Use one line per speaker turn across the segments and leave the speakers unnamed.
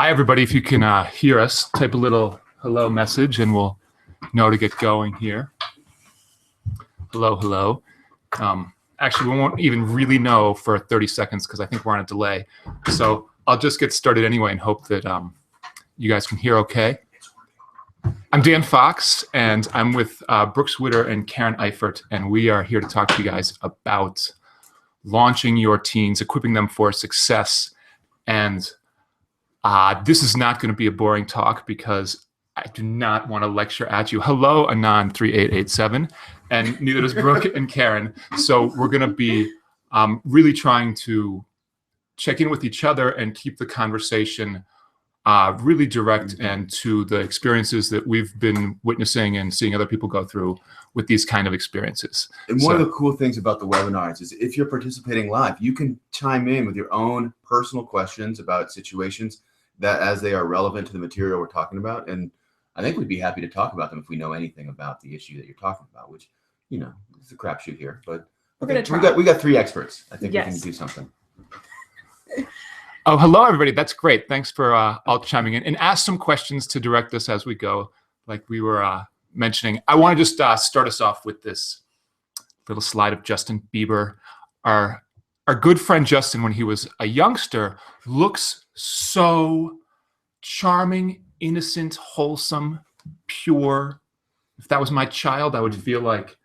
Hi, everybody. If you can hear us, type a little hello message and we'll know to get going here. Hello, hello. Actually, we won't even really know for 30 seconds because I think we're on a delay. So I'll just get started anyway and hope that you guys can hear okay. I'm Dan Fox, and I'm with Brooks Witter and Karen Eifert, and we are here to talk to you guys about launching your teens, equipping them for success. And this is not going to be a boring talk because I do not want to lecture at you. Hello, Anon3887, and neither does Brooke and Karen. So we're going to be really trying to check in with each other and keep the conversation really direct and to the experiences that we've been witnessing and seeing other people go through with these kind of experiences.
And one of the cool things about the webinars is if you're participating live, you can chime in with your own personal questions about situations that as they are relevant to the material we're talking about. And I think we'd be happy to talk about them if we know anything about the issue that you're talking about, which, you know, it's a crapshoot here, but
we're gonna try.
We got three experts. I think
Yes.
we can do something.
Oh, hello, everybody. That's great. Thanks for all chiming in. And ask some questions to direct us as we go, like we were mentioning. I want to just start us off with this little slide of Justin Bieber. Our good friend Justin, when he was a youngster, looks so charming, innocent, wholesome, pure. If that was my child, I would feel like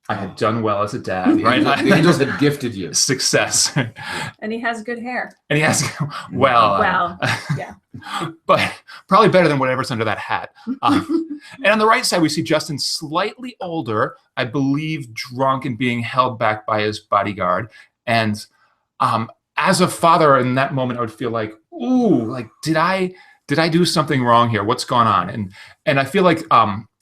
I had done well as a dad, right?
The angels had gifted you.
Success.
And he has good hair.
And he has, well,
yeah.
but probably better than whatever's under that hat. And on the right side, we see Justin slightly older, I believe drunk and being held back by his bodyguard. And as a father in that moment, I would feel like, ooh, like, did I do something wrong here? What's going on? And I feel like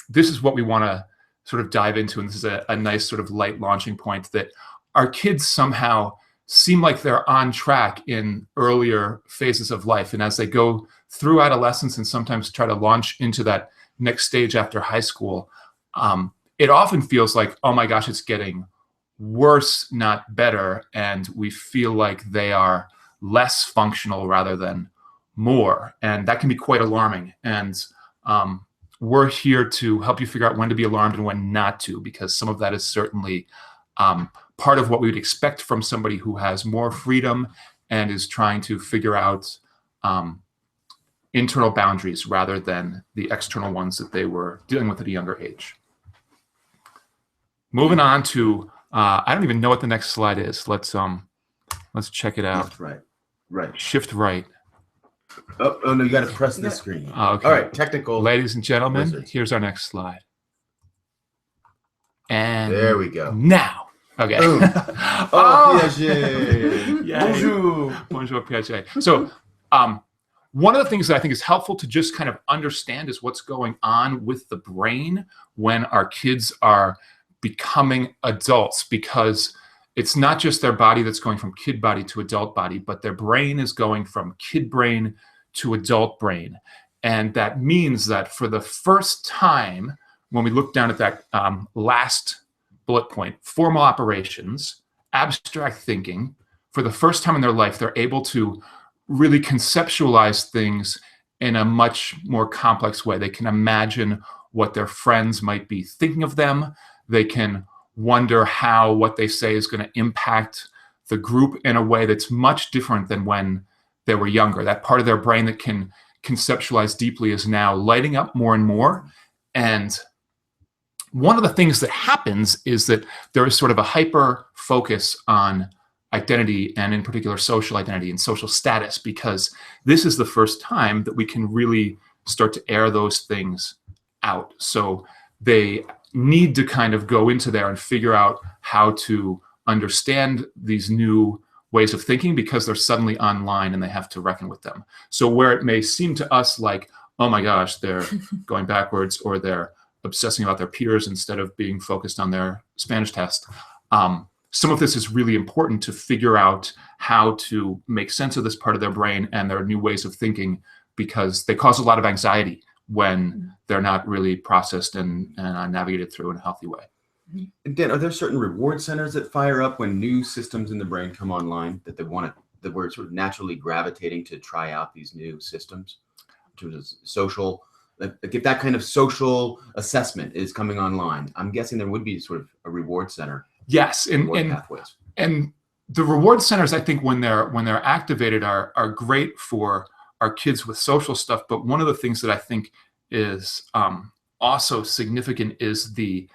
this is what we want to sort of dive into, and this is a nice sort of light launching point, that our kids somehow seem like they're on track in earlier phases of life. And as they go through adolescence and sometimes try to launch into that next stage after high school, it often feels like, oh my gosh, it's getting worse, not better. And we feel like they are less functional rather than more. And that can be quite alarming. And we're here to help you figure out when to be alarmed and when not to, because some of that is certainly part of what we would expect from somebody who has more freedom and is trying to figure out internal boundaries rather than the external ones that they were dealing with at a younger age. Moving on to, I don't even know what the next slide is. Let's check it out.
Shift right.
Shift right.
Oh no, you got to press the screen.
Okay.
All right, technical.
Ladies and gentlemen,
wizards.
Here's our next slide. And
there we go.
Now. Okay.
Oh, Piaget. Bonjour.
Bonjour, Piaget. So one of the things that I think is helpful to just kind of understand is what's going on with the brain when our kids are becoming adults, because it's not just their body that's going from kid body to adult body, but their brain is going from kid brain to adult brain. And that means that for the first time, when we look down at that last bullet point, formal operations, abstract thinking, for the first time in their life, they're able to really conceptualize things in a much more complex way. They can imagine what their friends might be thinking of them. They can wonder how what they say is going to impact the group in a way that's much different than when they were younger. That part of their brain that can conceptualize deeply is now lighting up more and more. And one of the things that happens is that there is sort of a hyper focus on identity, and in particular social identity and social status, because this is the first time that we can really start to air those things out. So they need to kind of go into there and figure out how to understand these new ways of thinking, because they're suddenly online and they have to reckon with them. So where it may seem to us like, oh my gosh, they're going backwards, or they're obsessing about their peers instead of being focused on their Spanish test, some of this is really important to figure out how to make sense of this part of their brain and their new ways of thinking, because they cause a lot of anxiety when they're not really processed and navigated through in a healthy way.
And Dan, are there certain reward centers that fire up when new systems in the brain come online that they want to that we're sort of naturally gravitating to try out these new systems in terms of social, like if that kind of social assessment is coming online, I'm guessing there would be sort of a reward center.
Yes,
reward pathways.
And the reward centers, I think, when they're activated, are great for our kids with social stuff. But one of the things that I think is also significant is the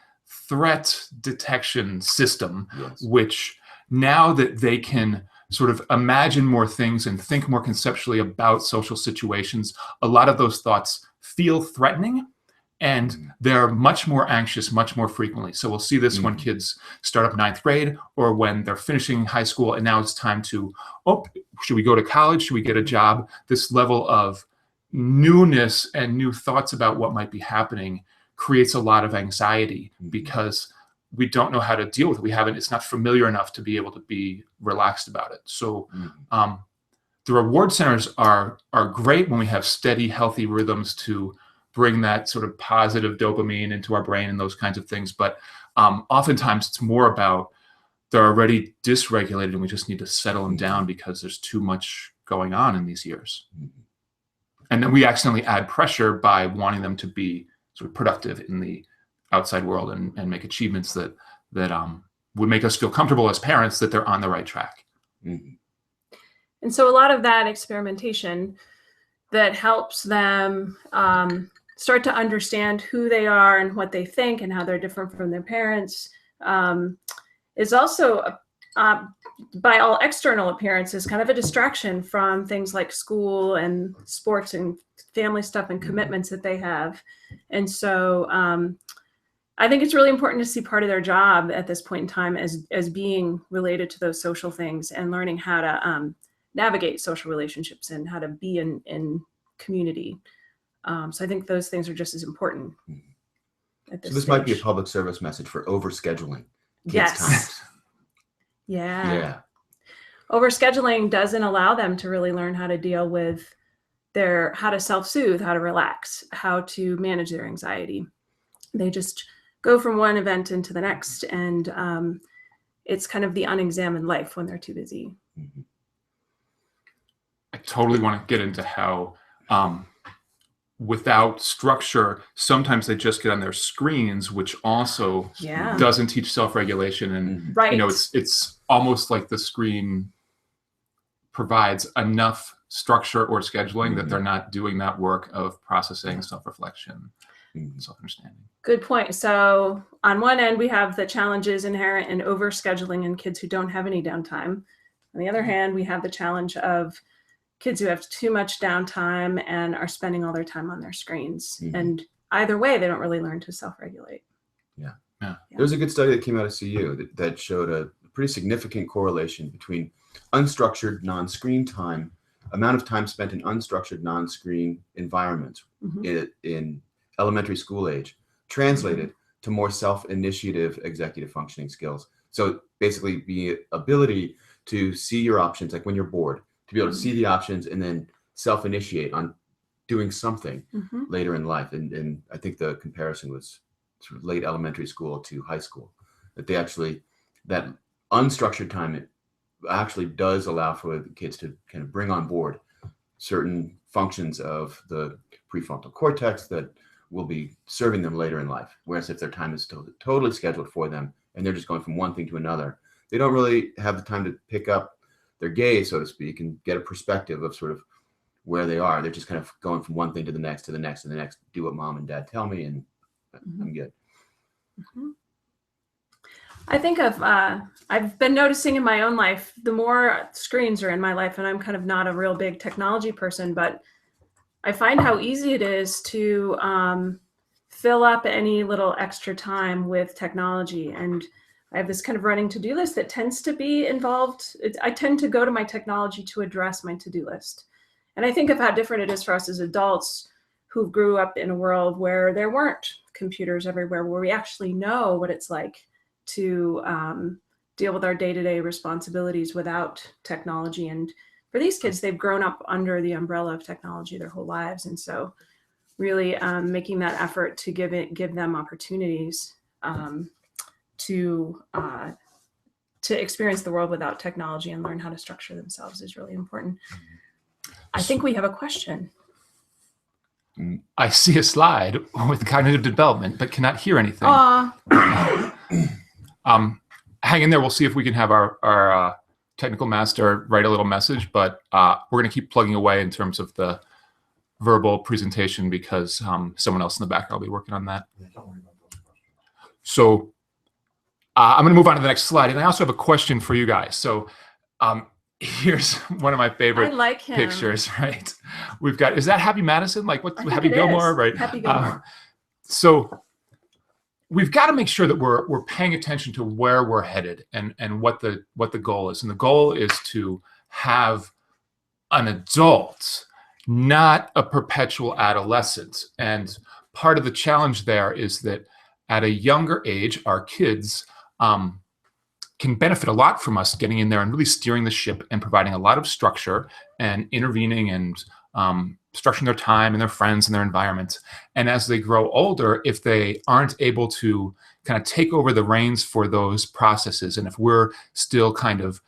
threat detection system,
Yes.
which now that they can sort of imagine more things and think more conceptually about social situations, a lot of those thoughts feel threatening, and they're much more anxious much more frequently. So we'll see this when kids start up 9th grade, or when they're finishing high school and now it's time to, should we go to college? Should we get a job? This level of newness and new thoughts about what might be happening creates a lot of anxiety because we don't know how to deal with it. It's not familiar enough to be able to be relaxed about it. So the reward centers are great when we have steady, healthy rhythms to bring that sort of positive dopamine into our brain and those kinds of things. But oftentimes it's more about they're already dysregulated and we just need to settle them down because there's too much going on in these years. And then we accidentally add pressure by wanting them to be sort of productive in the outside world and make achievements that would make us feel comfortable as parents that they're on the right track.
And so a lot of that experimentation that helps them start to understand who they are and what they think and how they're different from their parents is also, by all external appearances, kind of a distraction from things like school and sports and family stuff and commitments that they have. And so I think it's really important to see part of their job at this point in time as being related to those social things and learning how to navigate social relationships and how to be in community. So I think those things are just as important at this
So this
stage.
might be a public service message for overscheduling kids'
Yes.
times.
Yeah. Overscheduling doesn't allow them to really learn how to deal with how to self-soothe, how to relax, how to manage their anxiety. They just go from one event into the next, and it's kind of the unexamined life when they're too busy.
I totally want to get into how without structure, sometimes they just get on their screens, which also doesn't teach self-regulation. And
Right.
It's almost like the screen provides enough structure or scheduling that they're not doing that work of processing, self-reflection, self-understanding.
Good point. So on one end, we have the challenges inherent in overscheduling in kids who don't have any downtime. On the other hand, we have the challenge of kids who have too much downtime and are spending all their time on their screens. And either way, they don't really learn to self-regulate.
There's a good study that came out of CU that showed a pretty significant correlation between unstructured non-screen time, amount of time spent in unstructured non-screen environments in elementary school age, translated to more self-initiative executive functioning skills. So basically the ability to see your options, like when you're bored, to be able to see the options and then self-initiate on doing something later in life. And I think the comparison was sort of late elementary school to high school, that that unstructured time, it actually does allow for the kids to kind of bring on board certain functions of the prefrontal cortex that will be serving them later in life. Whereas if their time is still totally scheduled for them and they're just going from one thing to another, they don't really have the time to pick up their gaze, so to speak, and get a perspective of sort of where they are. They're just kind of going from one thing to the next, to the next, to the next, do what mom and dad tell me, and I'm good.
I think I've been noticing in my own life, the more screens are in my life, and I'm kind of not a real big technology person, but I find how easy it is to fill up any little extra time with technology. And I have this kind of running to-do list that tends to be involved. I tend to go to my technology to address my to-do list. And I think of how different it is for us as adults who grew up in a world where there weren't computers everywhere, where we actually know what it's like to deal with our day-to-day responsibilities without technology. And for these kids, they've grown up under the umbrella of technology their whole lives. And so really making that effort to give them opportunities to to experience the world without technology and learn how to structure themselves is really important. I think we have a question.
I see a slide with cognitive development, but cannot hear anything. Hang in there. We'll see if we can have our technical master write a little message, but we're going to keep plugging away in terms of the verbal presentation because someone else in the background will be working on that.
Yeah, don't worry about those questions.
So I'm going to move on to the next slide. And I also have a question for you guys. So here's one of my favorite pictures, right? We've got, is that Happy Madison? Like what, Happy Gilmore, right?
Happy Gilmore.
So we've got to make sure that we're paying attention to where we're headed and what the goal is. And the goal is to have an adult, not a perpetual adolescent. And part of the challenge there is that at a younger age, our kids can benefit a lot from us getting in there and really steering the ship and providing a lot of structure and intervening and structuring their time and their friends and their environment. And as they grow older, if they aren't able to kind of take over the reins for those processes, and if we're still kind of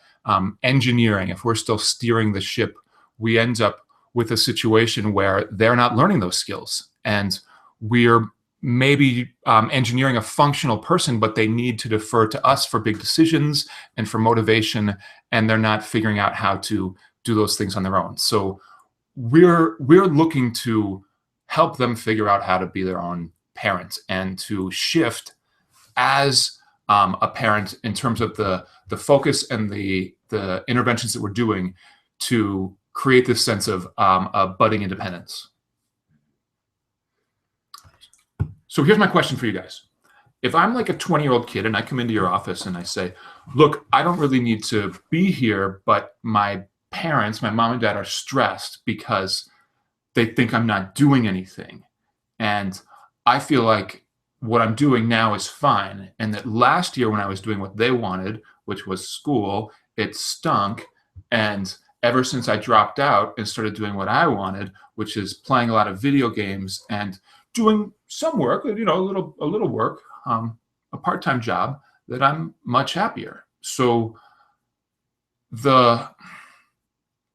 engineering, if we're still steering the ship, we end up with a situation where they're not learning those skills. And we're maybe engineering a functional person, but they need to defer to us for big decisions and for motivation, and they're not figuring out how to do those things on their own. So we're looking to help them figure out how to be their own parent and to shift as a parent in terms of the focus and the interventions that we're doing to create this sense of budding independence. So here's my question for you guys. If I'm like a 20-year-old kid and I come into your office and I say, look, I don't really need to be here, but my parents, my mom and dad, are stressed because they think I'm not doing anything. And I feel like what I'm doing now is fine. And that last year when I was doing what they wanted, which was school, it stunk. And ever since I dropped out and started doing what I wanted, which is playing a lot of video games and doing some work, you know, a little work, a part-time job, that I'm much happier. So the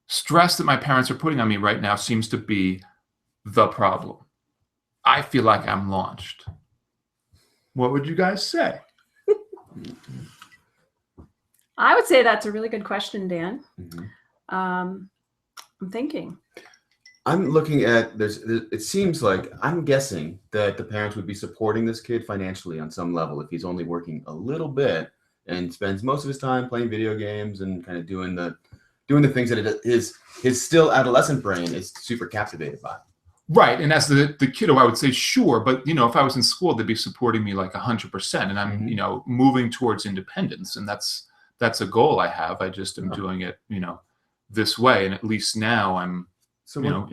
stress that my parents are putting on me right now seems to be the problem. I feel like I'm launched. What would you guys say?
I would say that's a really good question, Dan.
Mhm.
I'm thinking.
I'm looking at, it seems like, I'm guessing that the parents would be supporting this kid financially on some level if he's only working a little bit and spends most of his time playing video games and kind of doing the things that his still adolescent brain is super captivated by.
Right. And as the kiddo, I would say, sure. But, you know, if I was in school, they'd be supporting me like 100%. And I'm, you know, moving towards independence. And that's a goal I have. I just am doing it, you know, this way. And at least now I'm,
So,
you know,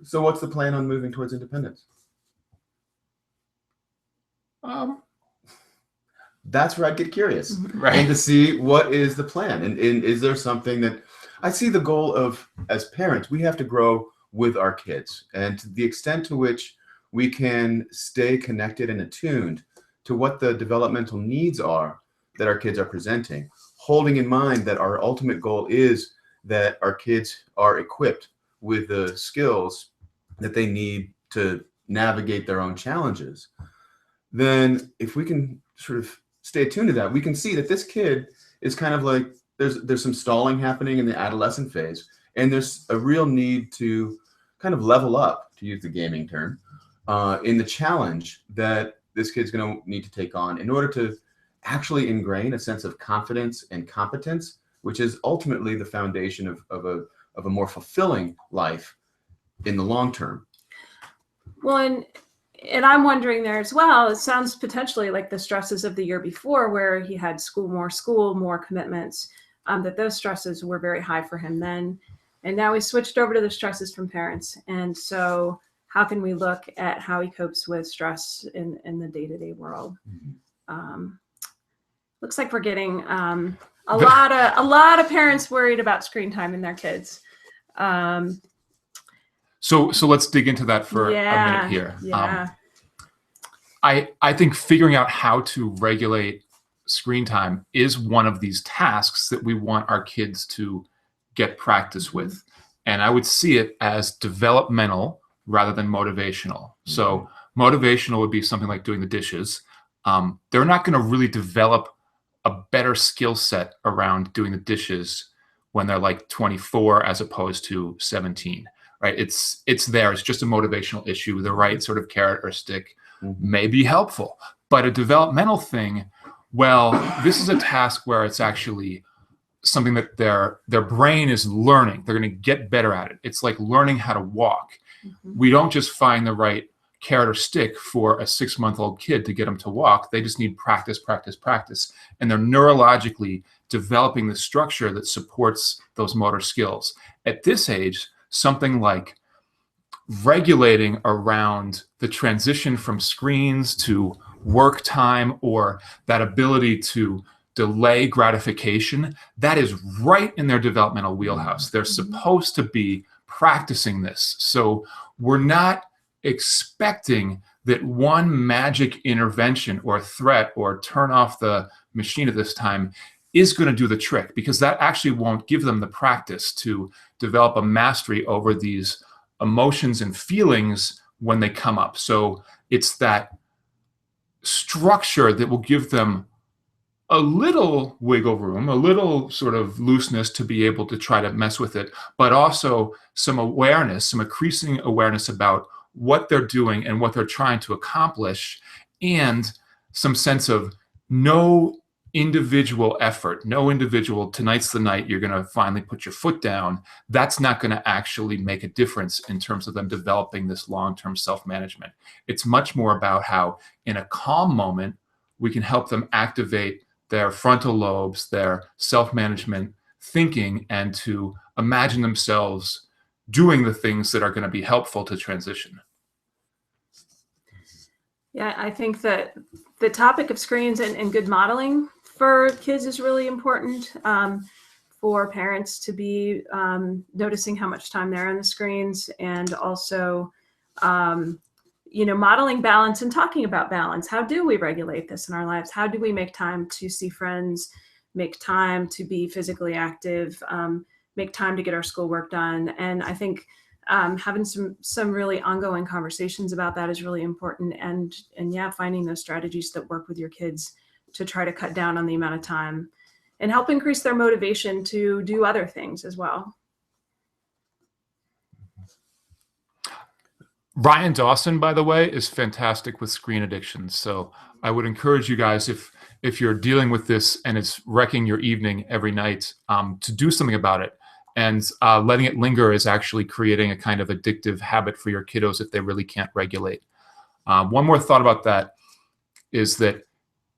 so what's the plan on moving towards independence? That's where I'd get curious,
right.
And to see what is the plan, and is there something that I see the goal of, as parents, we have to grow with our kids, and to the extent to which we can stay connected and attuned to what the developmental needs are that our kids are presenting, holding in mind that our ultimate goal is that our kids are equipped with the skills that they need to navigate their own challenges, then if we can sort of stay attuned to that, we can see that this kid is kind of like, there's some stalling happening in the adolescent phase, and there's a real need to kind of level up, to use the gaming term, in the challenge that this kid's going to need to take on in order to actually ingrain a sense of confidence and competence, which is ultimately the foundation of a more fulfilling life in the long term.
Well, and I'm wondering there as well, it sounds potentially like the stresses of the year before, where he had more commitments, that those stresses were very high for him then. And now we switched over to the stresses from parents. And so how can we look at how he copes with stress in the day-to-day world? Looks like we're getting a lot of parents worried about screen time in their kids.
So let's dig into that for a minute here.
Yeah.
I think figuring out how to regulate screen time is one of these tasks that we want our kids to get practice with. And I would see it as developmental rather than motivational. So motivational would be something like doing the dishes. They're not going to really develop a better skill set around doing the dishes when they're like 24 as opposed to 17, right? It's there. It's just a motivational issue. The right sort of carrot or stick may be helpful. But a developmental thing, well, this is a task where it's actually something that their brain is learning. They're going to get better at it. It's like learning how to walk. We don't just find the right carrot or stick for a 6-month-old kid to get them to walk. They just need practice, practice, practice. And they're neurologically developing the structure that supports those motor skills. At this age, something like regulating around the transition from screens to work time, or that ability to delay gratification, that is right in their developmental wheelhouse. They're supposed to be practicing this. So we're not expecting that one magic intervention or threat or turn off the machine at this time is going to do the trick, because that actually won't give them the practice to develop a mastery over these emotions and feelings when they come up. So it's that structure that will give them a little wiggle room, a little sort of looseness to be able to try to mess with it, but also some awareness, some increasing awareness about what they're doing and what they're trying to accomplish, and some sense of no individual effort, no individual, tonight's the night you're going to finally put your foot down. That's not going to actually make a difference in terms of them developing this long-term self-management. It's much more about how in a calm moment, we can help them activate their frontal lobes, their self-management thinking, and to imagine themselves doing the things that are going to be helpful to transition.
Yeah, I think that the topic of screens and good modeling for kids is really important, for parents to be noticing how much time they're on the screens, and also modeling balance and talking about balance. How do we regulate this in our lives? How do we make time to see friends, make time to be physically active, make time to get our schoolwork done? And I think having some really ongoing conversations about that is really important. And yeah, finding those strategies that work with your kids to try to cut down on the amount of time and help increase their motivation to do other things as well.
Ryan Dawson, by the way, is fantastic with screen addiction. So I would encourage you guys, if you're dealing with this and it's wrecking your evening every night, to do something about it. And letting it linger is actually creating a kind of addictive habit for your kiddos if they really can't regulate. One more thought about that is that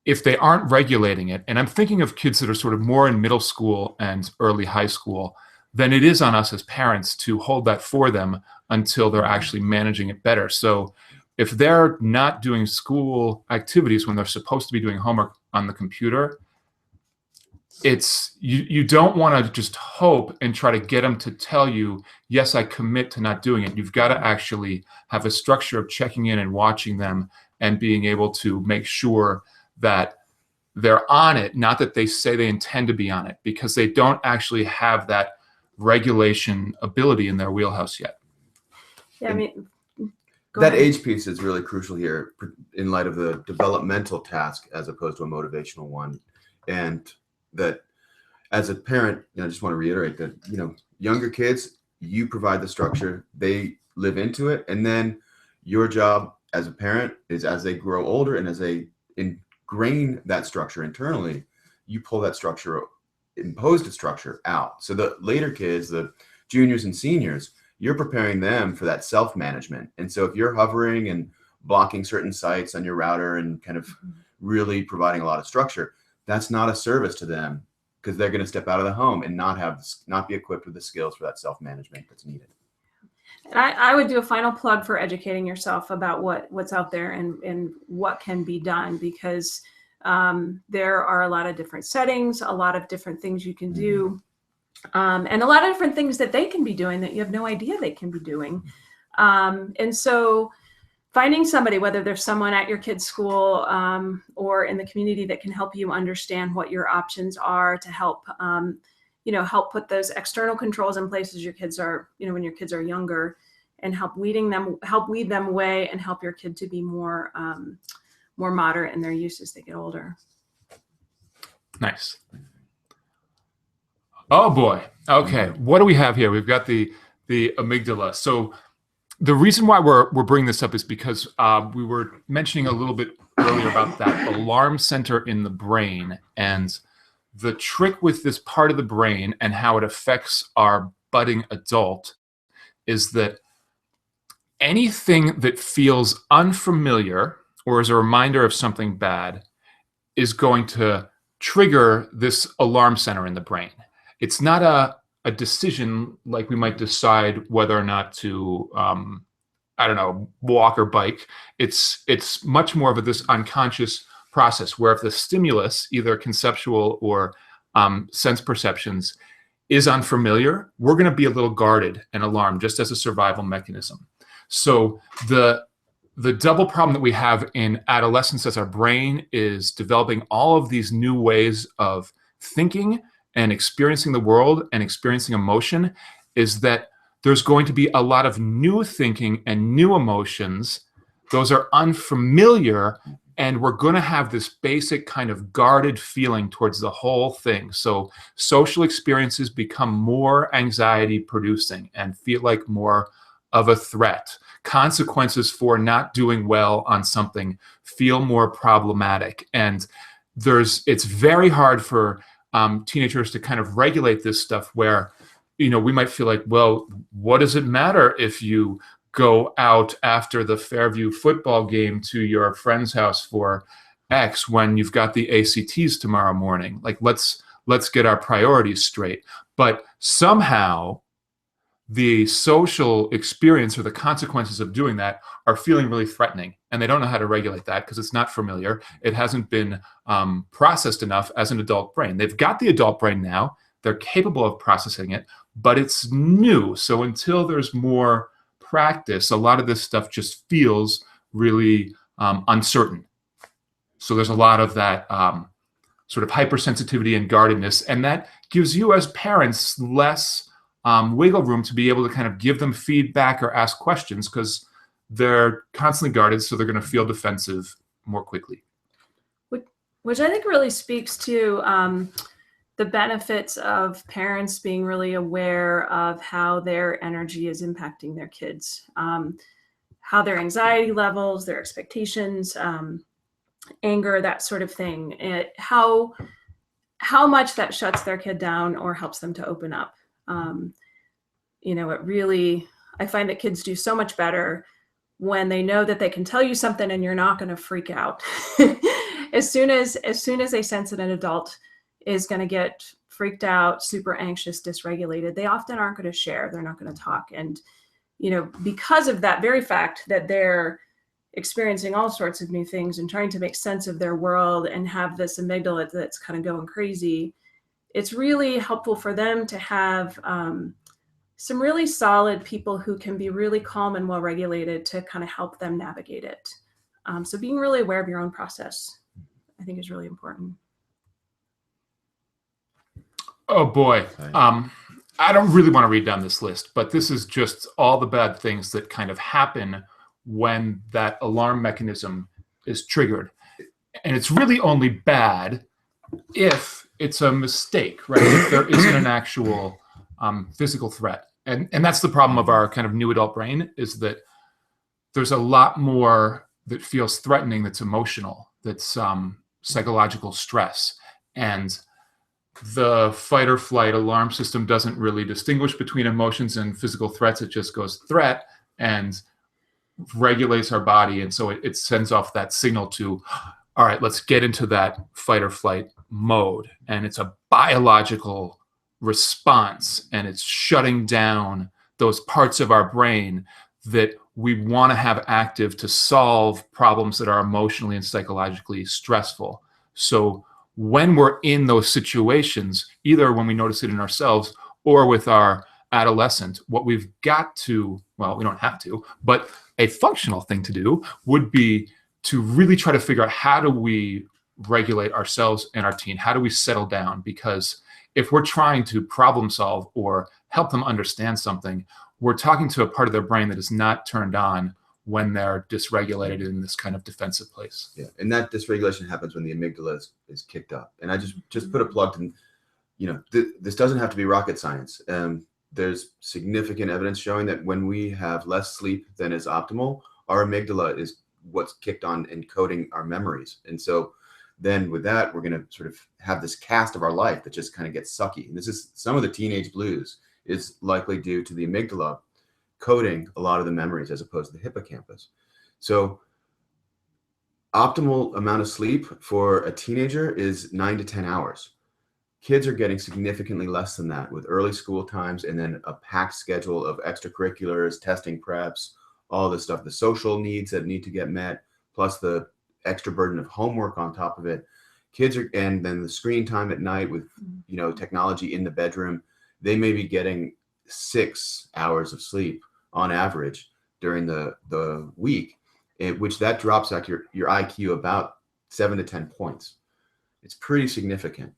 if they aren't regulating it, and I'm thinking of kids that are sort of more in middle school and early high school, then it is on us as parents to hold that for them until they're actually managing it better. So if they're not doing school activities when they're supposed to be doing homework on the computer, it's you don't want to just hope and try to get them to tell you, yes, I commit to not doing it. You've got to actually have a structure of checking in and watching them and being able to make sure that they're on it, not that they say they intend to be on it, because they don't actually have that regulation ability in their wheelhouse yet.
Yeah, I mean,
that age piece is really crucial here in light of the developmental task as opposed to a motivational one. And that as a parent, I just want to reiterate that, younger kids, you provide the structure, they live into it. And then your job as a parent is, as they grow older and as they ingrain that structure internally, you pull that structure, imposed a structure out. So the later kids, the juniors and seniors, you're preparing them for that self-management. And so if you're hovering and blocking certain sites on your router and kind of really providing a lot of structure, that's not a service to them, because they're going to step out of the home and not be equipped with the skills for that self-management that's needed.
I would do a final plug for educating yourself about what's out there and what can be done, because there are a lot of different settings, a lot of different things you can do, and a lot of different things that they can be doing that you have no idea they can be doing. And so finding somebody, whether there's someone at your kid's school or in the community that can help you understand what your options are to help, help put those external controls in place as your kids are, when your kids are younger, and help weed them away and help your kid to be more moderate in their use as they get older.
Nice. Oh boy. Okay. What do we have here? We've got the amygdala. So the reason why we're bringing this up is because we were mentioning a little bit earlier about that alarm center in the brain, and the trick with this part of the brain and how it affects our budding adult is that anything that feels unfamiliar or is a reminder of something bad is going to trigger this alarm center in the brain. It's not a decision like we might decide whether or not to, walk or bike. It's much more of this unconscious process where if the stimulus, either conceptual or sense perceptions, is unfamiliar, we're going to be a little guarded and alarmed just as a survival mechanism. So the double problem that we have in adolescence as our brain is developing all of these new ways of thinking and experiencing the world and experiencing emotion is that there's going to be a lot of new thinking and new emotions. Those are unfamiliar, and we're going to have this basic kind of guarded feeling towards the whole thing. So social experiences become more anxiety producing and feel like more of a threat. Consequences for not doing well on something feel more problematic. And it's very hard for teenagers to kind of regulate this stuff where, we might feel like, well, what does it matter if you go out after the Fairview football game to your friend's house for X when you've got the ACTs tomorrow morning? Like, let's get our priorities straight. But somehow the social experience or the consequences of doing that are feeling really threatening, and they don't know how to regulate that because it's not familiar. It hasn't been processed enough as an adult brain. They've got the adult brain now. They're capable of processing it, but it's new. So until there's more practice, a lot of this stuff just feels really uncertain. So there's a lot of that sort of hypersensitivity and guardedness, and that gives you as parents less wiggle room to be able to kind of give them feedback or ask questions because they're constantly guarded, so they're going to feel defensive more quickly.
Which I think really speaks to the benefits of parents being really aware of how their energy is impacting their kids, how their anxiety levels, their expectations, anger, that sort of thing, how much that shuts their kid down or helps them to open up. It really, I find that kids do so much better when they know that they can tell you something and you're not going to freak out. As soon as they sense that an adult is going to get freaked out, super anxious, dysregulated, they often aren't going to share. They're not going to talk. And, because of that very fact that they're experiencing all sorts of new things and trying to make sense of their world and have this amygdala that's kind of going crazy, it's really helpful for them to have some really solid people who can be really calm and well-regulated to kind of help them navigate it. So being really aware of your own process, I think, is really important.
Oh boy. I don't really want to read down this list, but this is just all the bad things that kind of happen when that alarm mechanism is triggered. And it's really only bad if it's a mistake, right? If there isn't an actual physical threat. And that's the problem of our kind of new adult brain, is that there's a lot more that feels threatening, that's emotional, that's psychological stress. And the fight or flight alarm system doesn't really distinguish between emotions and physical threats. It just goes threat and regulates our body. And so it sends off that signal to, all right, let's get into that fight or flight mode. And it's a biological response, and it's shutting down those parts of our brain that we want to have active to solve problems that are emotionally and psychologically stressful. So when we're in those situations, either when we notice it in ourselves or with our adolescent, what we've got to, well, we don't have to, but a functional thing to do would be to really try to figure out how do we regulate ourselves and our teen? How do we settle down? Because if we're trying to problem solve or help them understand something, we're talking to a part of their brain that is not turned on when they're dysregulated in this kind of defensive place.
Yeah, and that dysregulation happens when the amygdala is kicked up. And I just put a plug in, this doesn't have to be rocket science. There's significant evidence showing that when we have less sleep than is optimal, our amygdala is what's kicked on encoding our memories. And so then with that, we're going to sort of have this cast of our life that just kind of gets sucky. And this is some of the teenage blues is likely due to the amygdala coding a lot of the memories as opposed to the hippocampus. So optimal amount of sleep for a teenager is 9 to 10 hours. Kids are getting significantly less than that with early school times and then a packed schedule of extracurriculars, testing preps, all this stuff, the social needs that need to get met, plus the extra burden of homework on top of it. Kids are, and then the screen time at night with, technology in the bedroom, they may be getting 6 hours of sleep on average during the week, which that drops like your IQ about 7 to 10 points. It's pretty significant.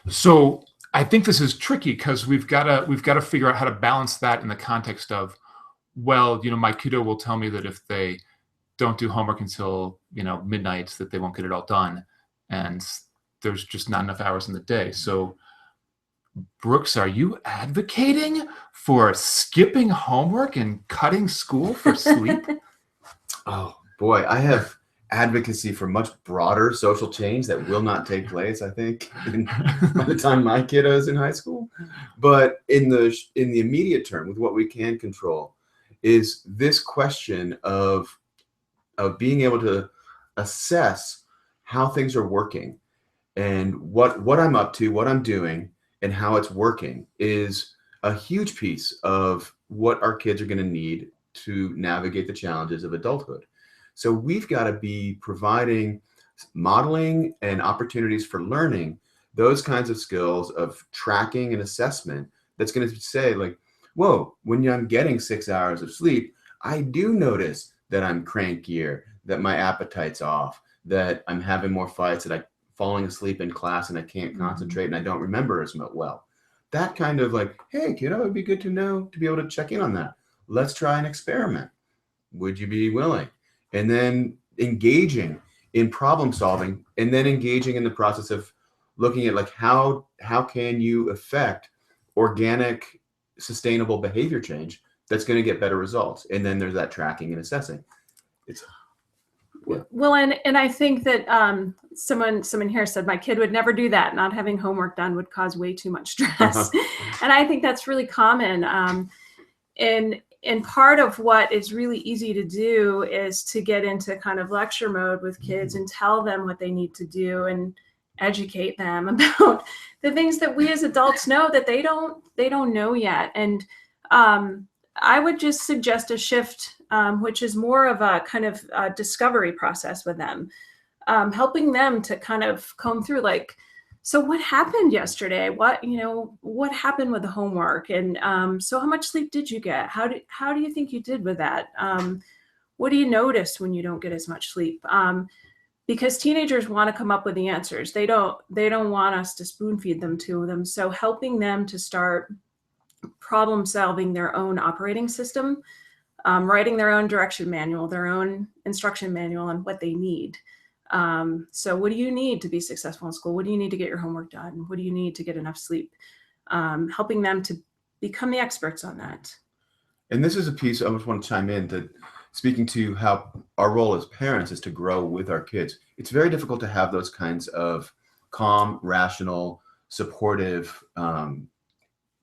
So I think this is tricky because we've got to figure out how to balance that in the context of, well, my kiddo will tell me that if they don't do homework until midnight, that they won't get it all done, and there's just not enough hours in the day. So Brooks, are you advocating for skipping homework and cutting school for sleep?
Oh boy, I have advocacy for much broader social change that will not take place, I think, by the time my kiddo is in high school. But in the immediate term, with what we can control, is this question of being able to assess how things are working and what I'm up to, what I'm doing, and how it's working is a huge piece of what our kids are going to need to navigate the challenges of adulthood. So we've got to be providing modeling and opportunities for learning those kinds of skills of tracking and assessment that's going to say like, whoa, when I'm getting 6 hours of sleep, I do notice that I'm crankier, that my appetite's off, that I'm having more fights, that I'm falling asleep in class and I can't concentrate and I don't remember as well. That kind of like, hey, kiddo, it'd be good to know, to be able to check in on that. Let's try an experiment. Would you be willing? And then engaging in problem solving, and then engaging in the process of looking at like how can you affect organic, sustainable behavior change that's going to get better results. And then there's that tracking and assessing.
Well, and I think that someone here said my kid would never do that. Not having homework done would cause way too much stress. And I think that's really common. And part of what is really easy to do is to get into kind of lecture mode with kids and tell them what they need to do and educate them about the things that we as adults know that they don't know yet. And I would just suggest a shift, which is more of a kind of discovery process with them, helping them to kind of comb through like, so what happened yesterday? What happened with the homework? And so how much sleep did you get? How do you think you did with that? What do you notice when you don't get as much sleep? Because teenagers want to come up with the answers. They don't want us to spoon feed them to them. So helping them to start problem solving their own operating system, writing their own direction manual, their own instruction manual on what they need. So what do you need to be successful in school? What do you need to get your homework done? What do you need to get enough sleep? Helping them to become the experts on that.
And this is a piece I just want to chime in that speaking to how our role as parents is to grow with our kids. It's very difficult to have those kinds of calm, rational, supportive,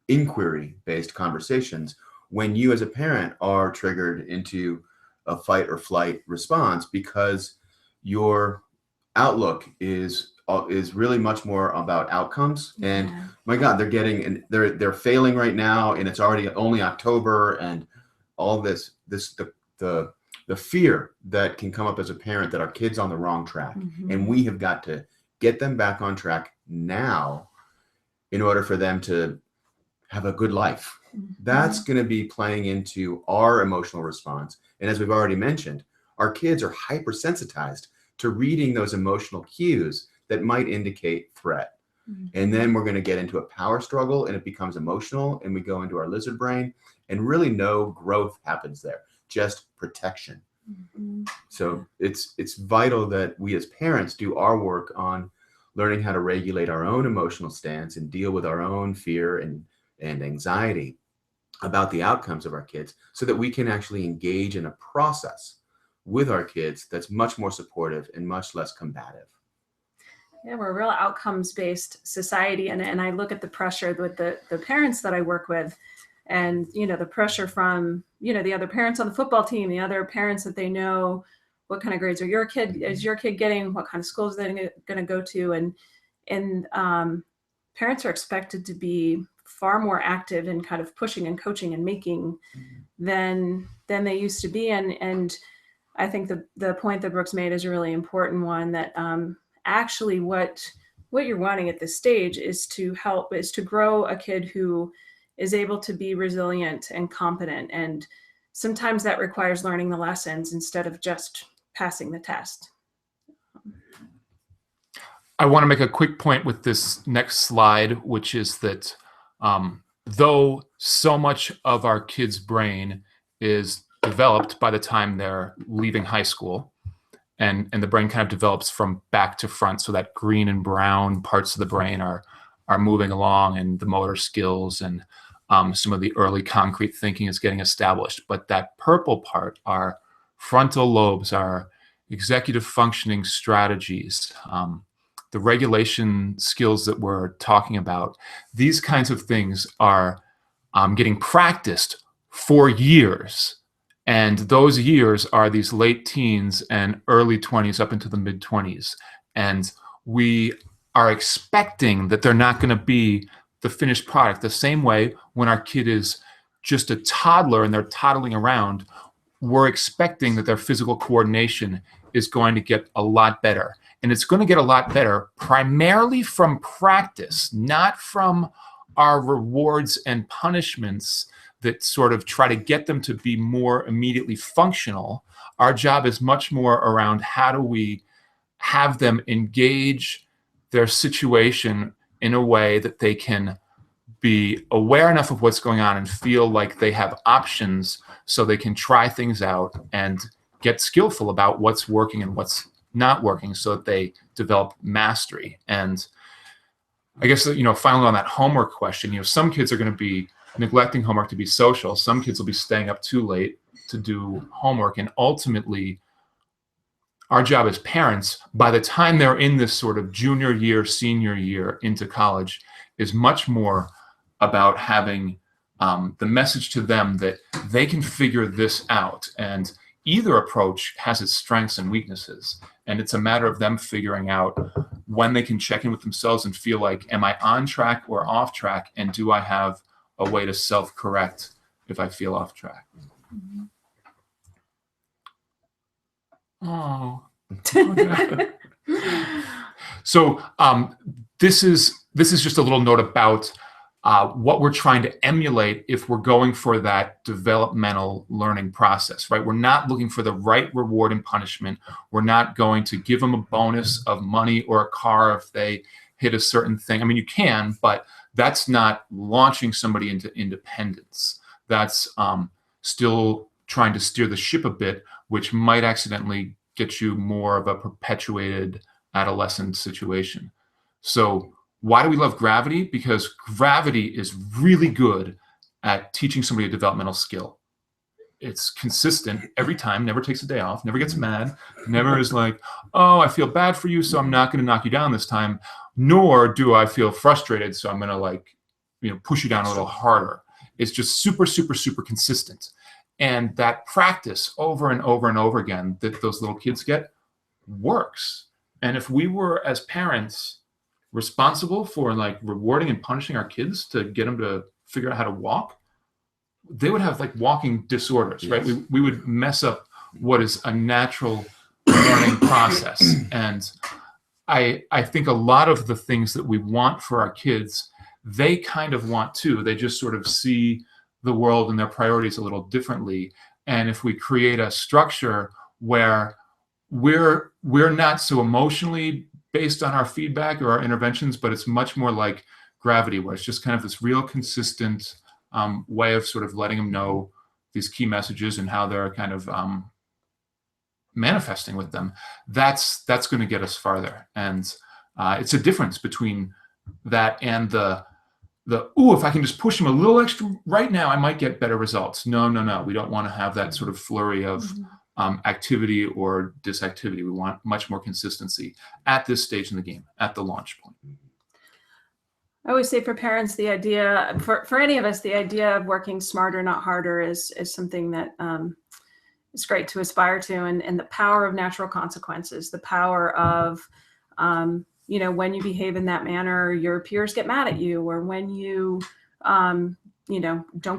inquiry-based conversations when you as a parent are triggered into a fight or flight response because your outlook is really much more about outcomes. And my God, they're failing right now, and it's already only October, and all the fear that can come up as a parent that our kid's on the wrong track, and we have got to get them back on track now in order for them to have a good life. That's going to be playing into our emotional response. And as we've already mentioned, our kids are hypersensitized to reading those emotional cues that might indicate threat. And then we're going to get into a power struggle, and it becomes emotional, and we go into our lizard brain, and really no growth happens there, just protection. So it's vital that we as parents do our work on learning how to regulate our own emotional stance and deal with our own fear and anxiety about the outcomes of our kids, so that we can actually engage in a process with our kids that's much more supportive and much less combative.
Yeah, we're a real outcomes-based society, and I look at the pressure with the parents that I work with, and the pressure from the other parents on the football team, the other parents that they know what kind of grades is your kid getting, what kind of schools they're going to go to, and parents are expected to be far more active in kind of pushing and coaching and making than they used to be, and I think the point that Brooks made is a really important one, that actually what you're wanting at this stage is to grow a kid who is able to be resilient and competent. And sometimes that requires learning the lessons instead of just passing the test.
I want to make a quick point with this next slide, which is that though so much of our kids' brain is developed by the time they're leaving high school, and the brain kind of develops from back to front, so that green and brown parts of the brain are moving along, and the motor skills and some of the early concrete thinking is getting established. But that purple part, our frontal lobes, our executive functioning strategies, the regulation skills that we're talking about, these kinds of things are getting practiced for years. And those years are these late teens and early 20s up into the mid 20s. And we are expecting that they're not going to be the finished product. The same way when our kid is just a toddler and they're toddling around, we're expecting that their physical coordination is going to get a lot better. And it's going to get a lot better primarily from practice, not from our rewards and punishments that sort of try to get them to be more immediately functional. Our job is much more around how do we have them engage their situation in a way that they can be aware enough of what's going on and feel like they have options, so they can try things out and get skillful about what's working and what's not working, so that they develop mastery. And I guess, finally on that homework question, some kids are going to be neglecting homework to be social. Some kids will be staying up too late to do homework. And ultimately, our job as parents, by the time they're in this sort of junior year, senior year into college, is much more about having the message to them that they can figure this out. And either approach has its strengths and weaknesses. And it's a matter of them figuring out when they can check in with themselves and feel like, am I on track or off track? And do I have a way to self-correct if I feel off track? Oh. So this is just a little note about what we're trying to emulate if we're going for that developmental learning process, right? We're not looking for the right reward and punishment. We're not going to give them a bonus of money or a car if they hit a certain thing. I mean, you can, but that's not launching somebody into independence. That's still trying to steer the ship a bit, which might accidentally get you more of a perpetuated adolescent situation. So why do we love gravity? Because gravity is really good at teaching somebody a developmental skill. It's consistent every time, never takes a day off, never gets mad, never is like, oh, I feel bad for you, so I'm not going to knock you down this time, nor do I feel frustrated, so I'm going to push you down a little harder. It's just super, super, super consistent. And that practice over and over and over again that those little kids get works. And if we were, as parents, responsible for rewarding and punishing our kids to get them to figure out how to walk, they would have walking disorders, right? We would mess up what is a natural learning process. And I think a lot of the things that we want for our kids they kind of want too. They just sort of see the world and their priorities a little differently. And if we create a structure where we're not so emotionally based on our feedback or our interventions, but it's much more like gravity, where it's just kind of this real consistent way of sort of letting them know these key messages and how they're kind of manifesting with them, that's going to get us farther. And it's a difference between that and the ooh, if I can just push them a little extra right now, I might get better results. No. We don't want to have that sort of flurry of activity or disactivity. We want much more consistency at this stage in the game, at the launch point.
I always say for parents, the idea, for any of us, the idea of working smarter, not harder is something that is great to aspire to. And the power of natural consequences, the power of, when you behave in that manner, your peers get mad at you, or when you, don't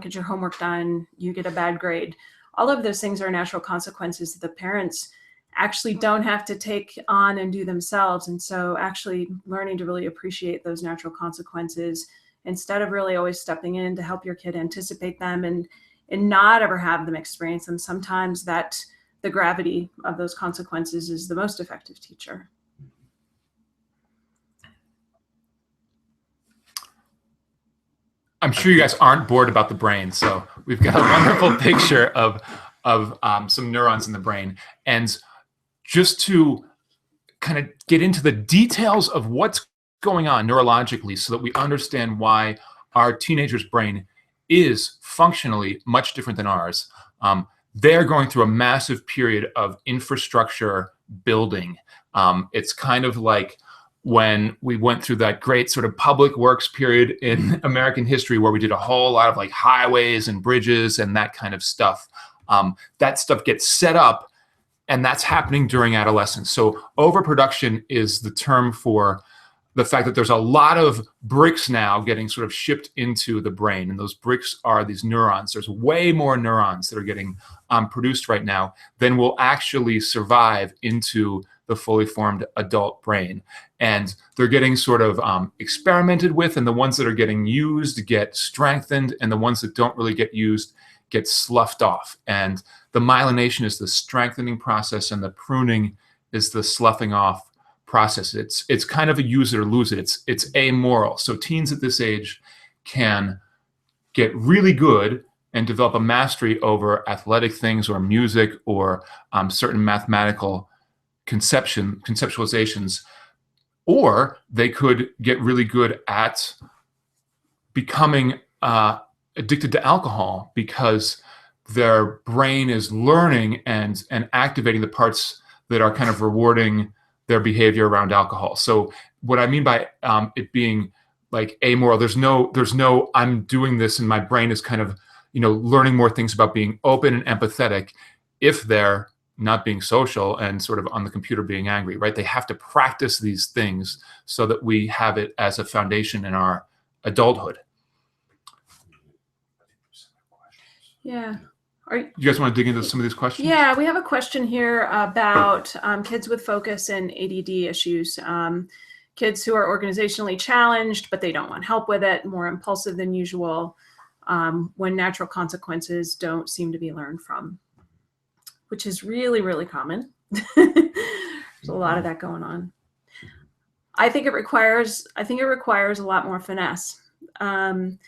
get your homework done, you get a bad grade. All of those things are natural consequences that the parents actually don't have to take on and do themselves. And so actually learning to really appreciate those natural consequences instead of really always stepping in to help your kid anticipate them and not ever have them experience them. Sometimes that the gravity of those consequences is the most effective teacher.
I'm sure you guys aren't bored about the brain. So we've got a wonderful picture of some neurons in the brain. And just to kind of get into the details of what's going on neurologically so that we understand why our teenager's brain is functionally much different than ours. They're going through a massive period of infrastructure building. It's kind of like when we went through that great sort of public works period in American history where we did a whole lot of like highways and bridges and that kind of stuff. That stuff gets set up, and that's happening during adolescence. So overproduction is the term for the fact that there's a lot of bricks now getting sort of shipped into the brain, and those bricks are these neurons. There's way more neurons that are getting produced right now than will actually survive into the fully formed adult brain. And they're getting sort of experimented with, and the ones that are getting used get strengthened, and the ones that don't really get used get sloughed off. And the myelination is the strengthening process, and the pruning is the sloughing off process. It's kind of a use it or lose it. It's amoral. So teens at this age can get really good and develop a mastery over athletic things or music or certain mathematical conceptualizations, or they could get really good at becoming addicted to alcohol because their brain is learning and activating the parts that are kind of rewarding their behavior around alcohol. So what I mean by it being like amoral, there's no I'm doing this and my brain is kind of learning more things about being open and empathetic if they're not being social and sort of on the computer being angry, right? They have to practice these things so that we have it as a foundation in our adulthood.
Yeah.
You guys want to dig into some of these questions?
Yeah, we have a question here about kids with focus and ADD issues. Kids who are organizationally challenged, but they don't want help with it, more impulsive than usual, when natural consequences don't seem to be learned from, which is really, really common. There's a lot of that going on. I think it requires a lot more finesse and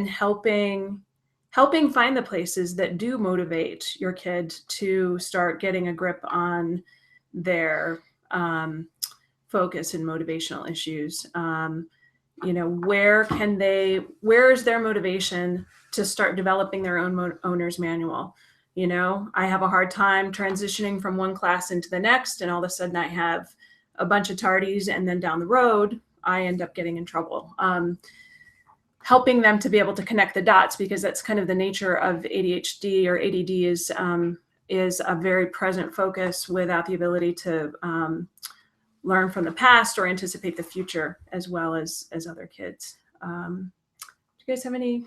helping find the places that do motivate your kid to start getting a grip on their focus and motivational issues. Where is their motivation to start developing their own owner's manual? I have a hard time transitioning from one class into the next, and all of a sudden I have a bunch of tardies, and then down the road, I end up getting in trouble. Helping them to be able to connect the dots, because that's kind of the nature of ADHD or ADD is a very present focus without the ability to learn from the past or anticipate the future as well as other kids. Do you guys have any?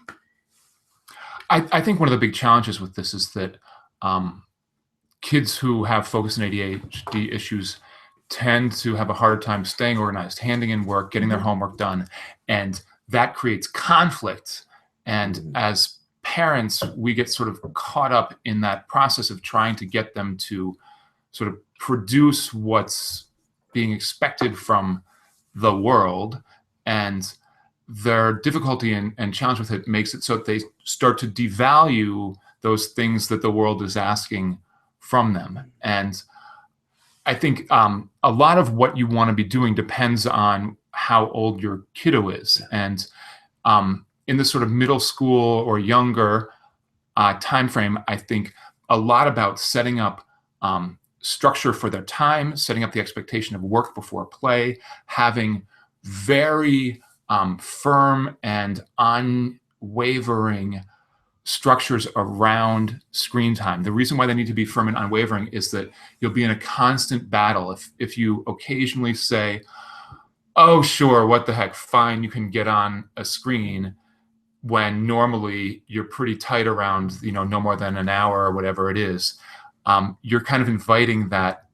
I think one of the big challenges with this is that kids who have focus and ADHD issues tend to have a harder time staying organized, handing in work, getting their homework done, and that creates conflict. And as parents, we get sort of caught up in that process of trying to get them to sort of produce what's being expected from the world, and their difficulty and challenge with it makes it so that they start to devalue those things that the world is asking from them. And I think a lot of what you want to be doing depends on how old your kiddo is. And in this sort of middle school or younger time frame, I think a lot about setting up structure for their time, setting up the expectation of work before play, having very firm and unwavering structures around screen time. The reason why they need to be firm and unwavering is that you'll be in a constant battle if you occasionally say, oh, sure, what the heck, fine, you can get on a screen, when normally you're pretty tight around, no more than an hour or whatever it is. You're kind of inviting that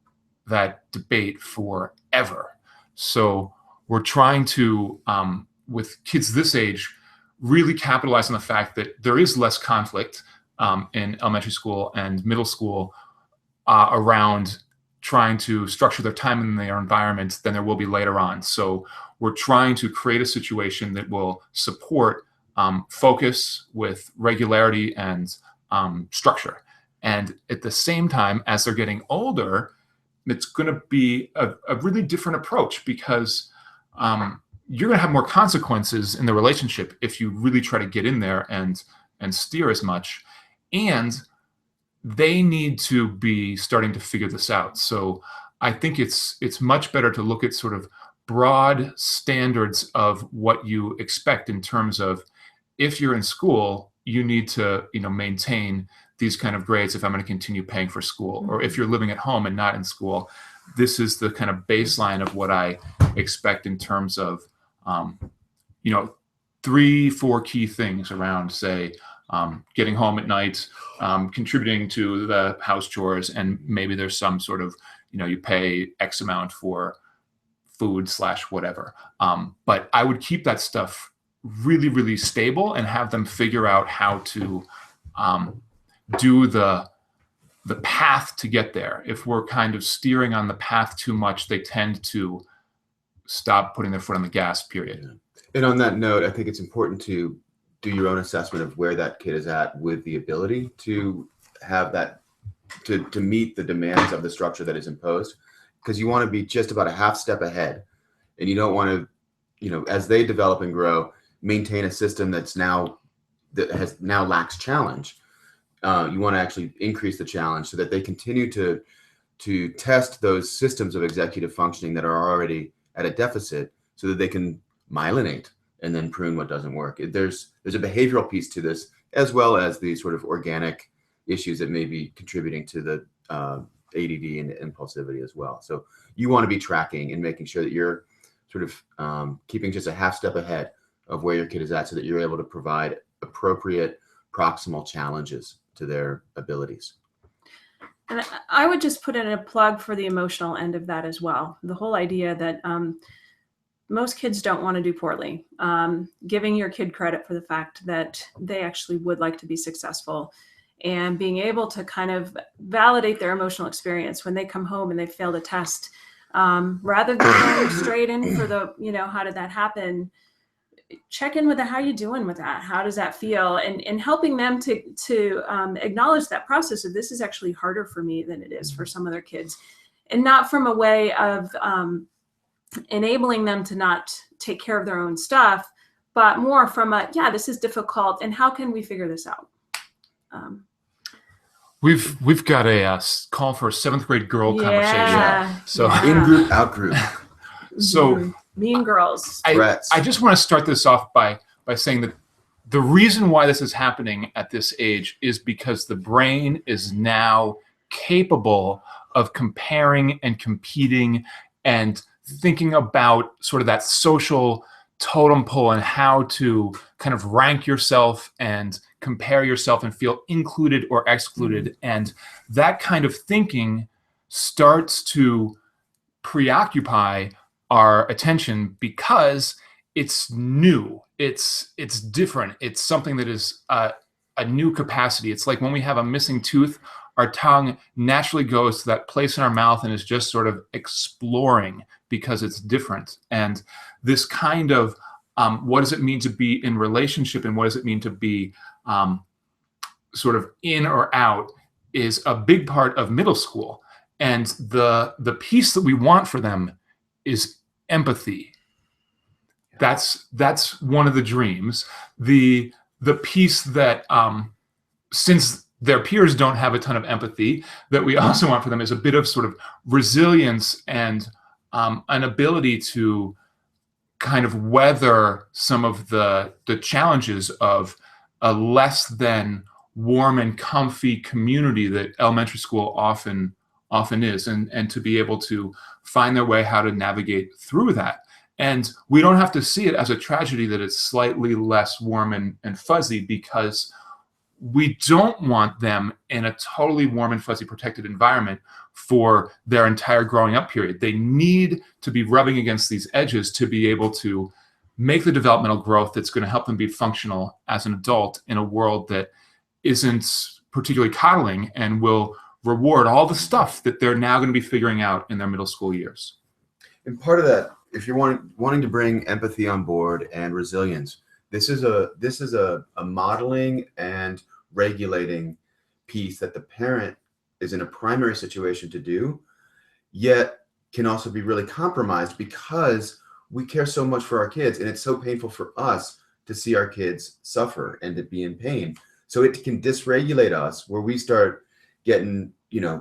debate forever. So we're trying to, with kids this age, really capitalize on the fact that there is less conflict in elementary school and middle school around trying to structure their time in their environment than there will be later on. So we're trying to create a situation that will support focus with regularity and structure. And at the same time, as they're getting older, it's going to be a really different approach, because you're going to have more consequences in the relationship if you really try to get in there and steer as much. And they need to be starting to figure this out. So I think it's much better to look at sort of broad standards of what you expect in terms of, if you're in school, you need to maintain these kind of grades if I'm going to continue paying for school. Or if you're living at home and not in school, this is the kind of baseline of what I expect in terms of 3-4 key things around, say, getting home at night, contributing to the house chores, and maybe there's some sort of, you pay X amount for food / whatever. But I would keep that stuff really, really stable and have them figure out how to do the path to get there. If we're kind of steering on the path too much, they tend to stop putting their foot on the gas, period.
And on that note, I think it's important to do your own assessment of where that kid is at with the ability to have that, to meet the demands of the structure that is imposed, because you want to be just about a half step ahead, and you don't want to, as they develop and grow, maintain a system that has now lacks challenge. You want to actually increase the challenge so that they continue to test those systems of executive functioning that are already at a deficit, so that they can myelinate and then prune what doesn't work. There's a behavioral piece to this, as well as the sort of organic issues that may be contributing to the ADD and impulsivity as well. So you want to be tracking and making sure that you're sort of keeping just a half step ahead of where your kid is at, so that you're able to provide appropriate proximal challenges to their abilities.
And I would just put in a plug for the emotional end of that as well. The whole idea that most kids don't want to do poorly. Giving your kid credit for the fact that they actually would like to be successful, and being able to kind of validate their emotional experience when they come home and they failed a test, rather than going straight in for the, how did that happen? Check in with how you doing with that? How does that feel? And helping them to acknowledge that process of, this is actually harder for me than it is for some other kids, and not from a way of enabling them to not take care of their own stuff, but more from this is difficult, and how can we figure this out?
We've got a call for a 7th grade girl conversation. So
in group, out group.
So
mean girls.
I just want to start this off by saying that the reason why this is happening at this age is because the brain is now capable of comparing and competing and thinking about sort of that social totem pole and how to kind of rank yourself and compare yourself and feel included or excluded. And that kind of thinking starts to preoccupy our attention because it's new it's different. It's something that is a new capacity. It's like when we have a missing tooth, our tongue naturally goes to that place in our mouth and is just sort of exploring because it's different. And this kind of what does it mean to be in relationship and what does it mean to be sort of in or out is a big part of middle school. And the piece that we want for them is empathy. That's one of the dreams. The piece that since their peers don't have a ton of empathy, that we also want for them is a bit of sort of resilience and an ability to kind of weather some of the challenges of a less than warm and comfy community that elementary school often is, and to be able to find their way how to navigate through that. And we don't have to see it as a tragedy that it's slightly less warm and fuzzy, because we don't want them in a totally warm and fuzzy protected environment for their entire growing up period. They need to be rubbing against these edges to be able to make the developmental growth that's going to help them be functional as an adult in a world that isn't particularly coddling and will reward all the stuff that they're now going to be figuring out in their middle school years.
And part of that, if you're wanting to bring empathy on board and resilience, this is a modeling and regulating piece that the parent is in a primary situation to do, yet can also be really compromised because we care so much for our kids, and it's so painful for us to see our kids suffer and to be in pain. So it can dysregulate us, where we start getting,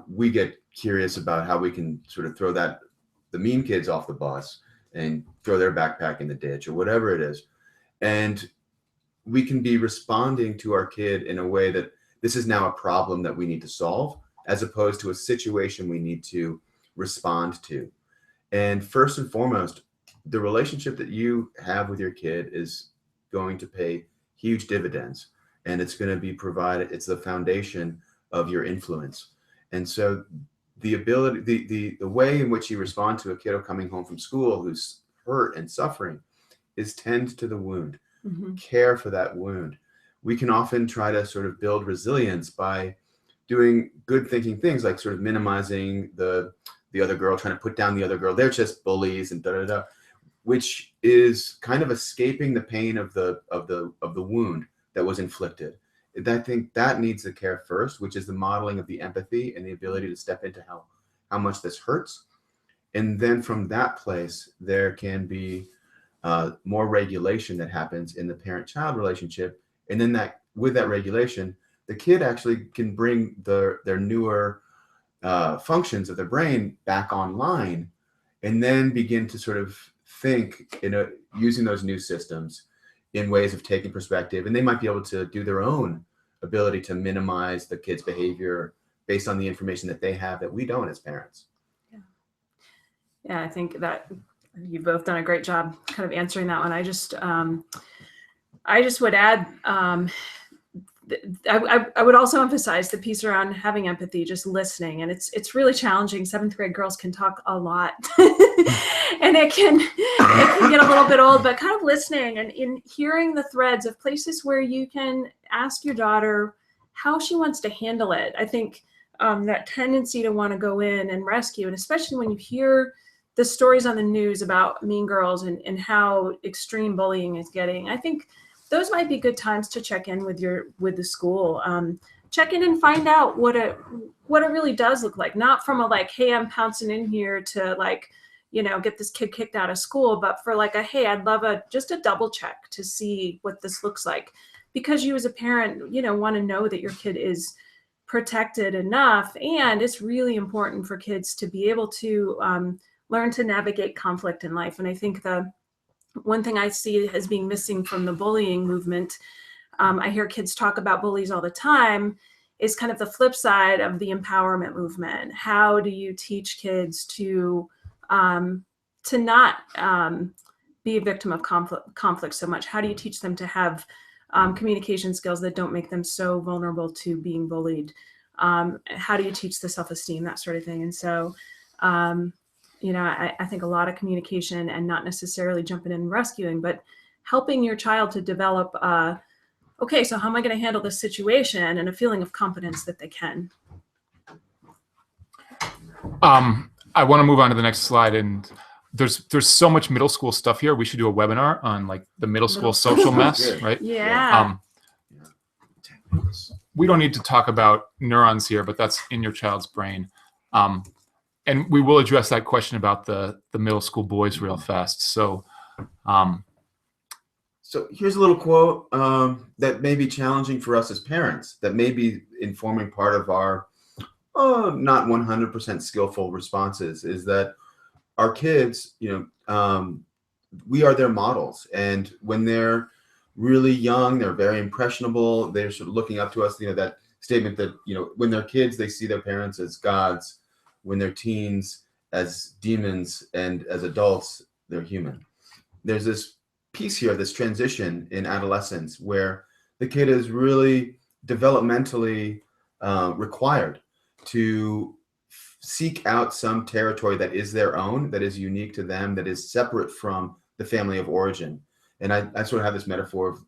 we get curious about how we can sort of throw the mean kids off the bus and throw their backpack in the ditch or whatever it is. And we can be responding to our kid in a way that this is now a problem that we need to solve, as opposed to a situation we need to respond to. And first and foremost, the relationship that you have with your kid is going to pay huge dividends, and it's going to be provided. It's the foundation of your influence. And so the ability, the way in which you respond to a kiddo coming home from school who's hurt and suffering is tend to the wound, care for that wound. We can often try to sort of build resilience by doing good thinking things, like sort of minimizing the other girl, trying to put down the other girl. They're just bullies and which is kind of escaping the pain of the wound that was inflicted. I think that needs the care first, which is the modeling of the empathy and the ability to step into how much this hurts. And then from that place, there can be more regulation that happens in the parent-child relationship. And then with that regulation, the kid actually can bring their newer functions of their brain back online, and then begin to sort of think using those new systems in ways of taking perspective. And they might be able to do their own ability to minimize the kid's behavior based on the information that they have that we don't as parents.
Yeah, I think that you've both done a great job kind of answering that one. I just would add, I would also emphasize the piece around having empathy, just listening. And it's really challenging. 7th grade girls can talk a lot and it can get a little bit old, but kind of listening and in hearing the threads of places where you can ask your daughter how she wants to handle it. I think that tendency to want to go in and rescue, and especially when you hear the stories on the news about mean girls and how extreme bullying is getting, I think those might be good times to check in with the school. Check in and find out what it really does look like. Not from a like, hey, I'm pouncing in here to like, get this kid kicked out of school, but for like hey, I'd love just a double check to see what this looks like, because you as a parent, want to know that your kid is protected enough. And it's really important for kids to be able to learn to navigate conflict in life. And I think the one thing I see as being missing from the bullying movement, I hear kids talk about bullies all the time, is kind of the flip side of the empowerment movement. How do you teach kids to not be a victim of conflict so much? How do you teach them to have communication skills that don't make them so vulnerable to being bullied? How do you teach the self-esteem, that sort of thing? And so, I think a lot of communication and not necessarily jumping in and rescuing, but helping your child to develop, okay, so how am I going to handle this situation, and a feeling of competence that they can.
I want to move on to the next slide, and there's so much middle school stuff here. We should do a webinar on like the middle school social mess, right?
Yeah.
We don't need to talk about neurons here, but that's in your child's brain. And we will address that question about the middle school boys real fast. So,
so here's a little quote that may be challenging for us as parents, that may be informing part of our not 100% skillful responses, is that our kids, we are their models. And when they're really young, they're very impressionable. They're sort of looking up to us, that statement that, when they're kids, they see their parents as gods. When they're teens, as demons, and as adults, they're human. There's this piece here, this transition in adolescence, where the kid is really developmentally required to seek out some territory that is their own, that is unique to them, that is separate from the family of origin. And I sort of have this metaphor of,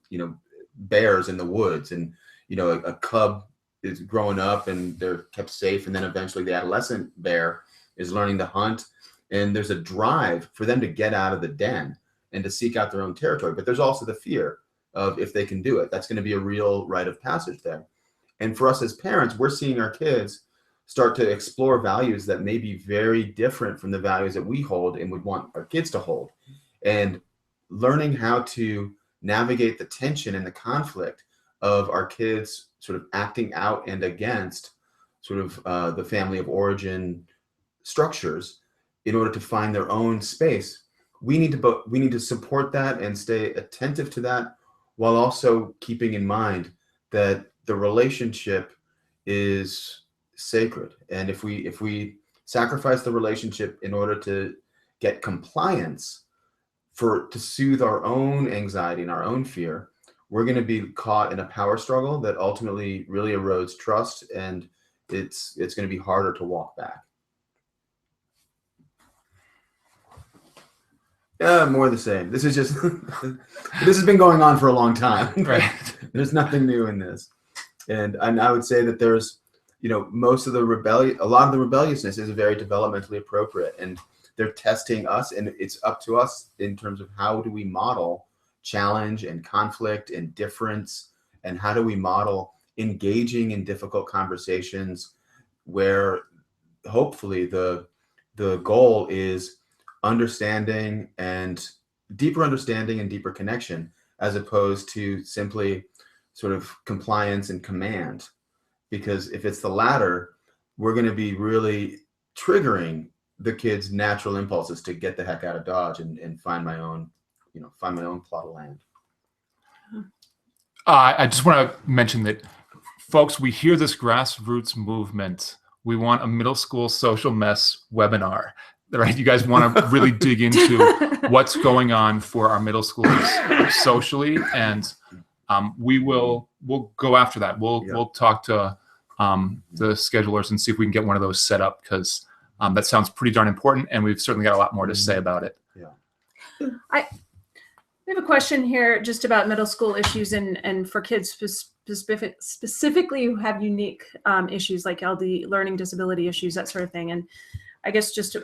bears in the woods, and, a cub is growing up and they're kept safe. And then eventually the adolescent bear is learning to hunt. And there's a drive for them to get out of the den and to seek out their own territory. But there's also the fear of, if they can do it, that's going to be a real rite of passage there. And for us as parents, we're seeing our kids start to explore values that may be very different from the values that we hold and would want our kids to hold. And learning how to navigate the tension and the conflict of our kids sort of acting out and against sort of the family of origin structures in order to find their own space. We need to support that and stay attentive to that, while also keeping in mind that the relationship is sacred. And if we sacrifice the relationship in order to get compliance, to soothe our own anxiety and our own fear, we're going to be caught in a power struggle that ultimately really erodes trust, and it's going to be harder to walk back. Yeah, more of the same. This is just this has been going on for a long time.
Right.
There's nothing new in this, and I would say that there's most of the a lot of the rebelliousness is very developmentally appropriate, and they're testing us, and it's up to us in terms of how do we model challenge and conflict and difference, and how do we model engaging in difficult conversations where hopefully the goal is understanding and deeper connection, as opposed to simply sort of compliance and command. Because if it's the latter, we're going to be really triggering the kids' natural impulses to get the heck out of Dodge and find my own plot of land.
I just want to mention that, folks, we hear this grassroots movement. We want a middle school social mess webinar, right? You guys want to really dig into what's going on for our middle schoolers socially, and we'll go after that. We'll talk to the schedulers and see if we can get one of those set up, because that sounds pretty darn important, and we've certainly got a lot more to say about it.
Yeah.
We have a question here just about middle school issues and for kids specifically who have unique issues like LD, learning disability issues, that sort of thing. And I guess just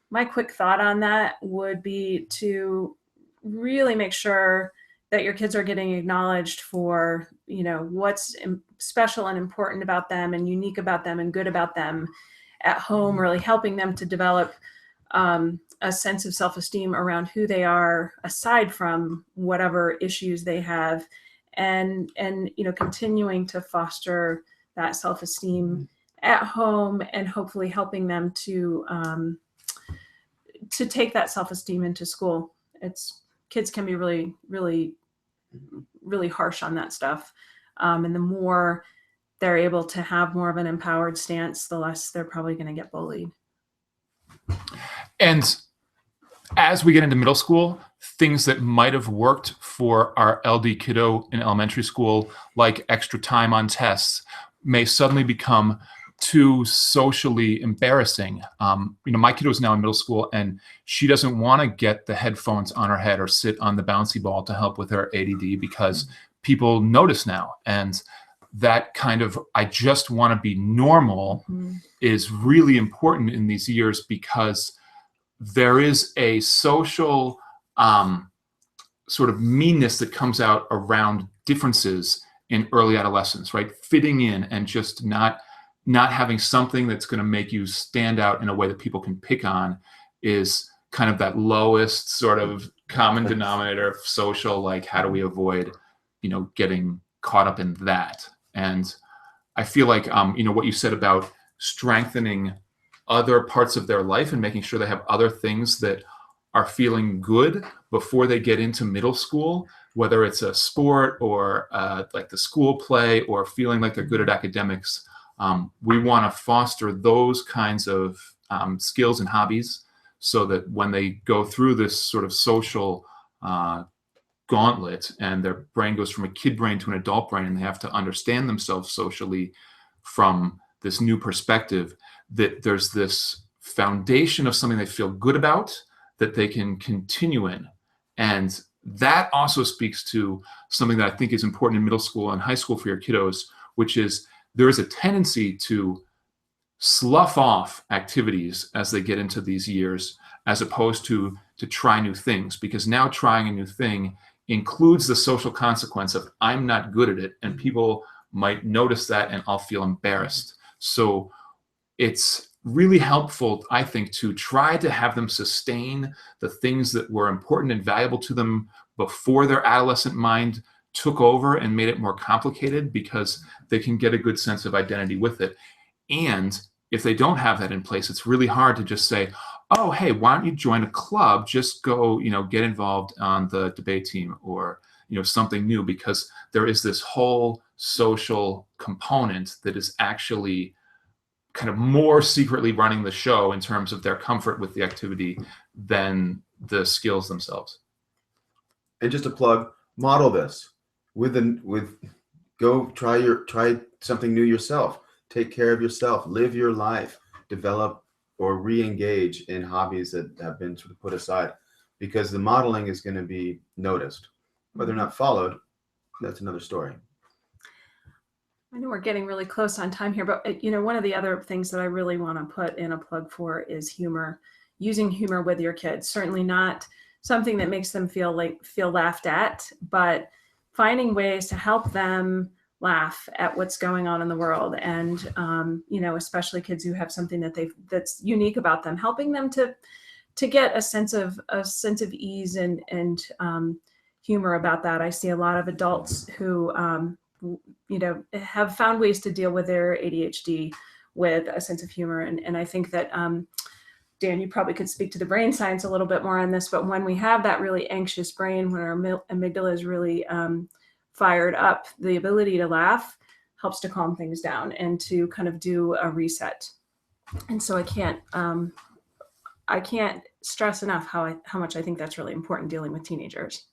my quick thought on that would be to really make sure that your kids are getting acknowledged for, what's special and important about them and unique about them and good about them at home, really helping them to develop a sense of self-esteem around who they are, aside from whatever issues they have, and continuing to foster that self-esteem at home, and hopefully helping them to take that self-esteem into school. Kids can be really, really, really harsh on that stuff, and the more they're able to have more of an empowered stance, the less they're probably going to get bullied.
And as we get into middle school, things that might have worked for our LD kiddo in elementary school, like extra time on tests, may suddenly become too socially embarrassing. My kiddo is now in middle school, and she doesn't want to get the headphones on her head or sit on the bouncy ball to help with her ADD because people notice now. And that kind of, I just want to be normal is really important in these years, because there is a social sort of meanness that comes out around differences in early adolescence, right? Fitting in and just not having something that's going to make you stand out in a way that people can pick on is kind of that lowest sort of common denominator of social, like, how do we avoid, getting caught up in that? And I feel like, what you said about strengthening other parts of their life and making sure they have other things that are feeling good before they get into middle school, whether it's a sport or like the school play or feeling like they're good at academics. We want to foster those kinds of skills and hobbies so that when they go through this sort of social gauntlet and their brain goes from a kid brain to an adult brain and they have to understand themselves socially from this new perspective, that there's this foundation of something they feel good about that they can continue in. And that also speaks to something that I think is important in middle school and high school for your kiddos, which is there is a tendency to slough off activities as they get into these years, as opposed to try new things, because now trying a new thing includes the social consequence of I'm not good at it, and people might notice that and I'll feel embarrassed. So it's really helpful, I think, to try to have them sustain the things that were important and valuable to them before their adolescent mind took over and made it more complicated, because they can get a good sense of identity with it. And if they don't have that in place, it's really hard to just say, oh, hey, why don't you join a club? Just go, get involved on the debate team or, something new, because there is this whole social component that is actually kind of more secretly running the show in terms of their comfort with the activity than the skills themselves.
And just a plug, model this go try something new yourself. Take care of yourself, live your life, develop or re-engage in hobbies that have been sort of put aside, because the modeling is going to be noticed. Whether or not followed, that's another story.
I know we're getting really close on time here, but one of the other things that I really want to put in a plug for is humor. Using humor with your kids. Certainly not something that makes them feel laughed at, but finding ways to help them laugh at what's going on in the world. And especially kids who have something that's unique about them, helping them to get a sense of ease and humor about that. I see a lot of adults who have found ways to deal with their ADHD with a sense of humor. And I think that, Dan, you probably could speak to the brain science a little bit more on this, but when we have that really anxious brain, when our amygdala is really fired up, the ability to laugh helps to calm things down and to kind of do a reset. And so I can't stress enough how much I think that's really important dealing with teenagers.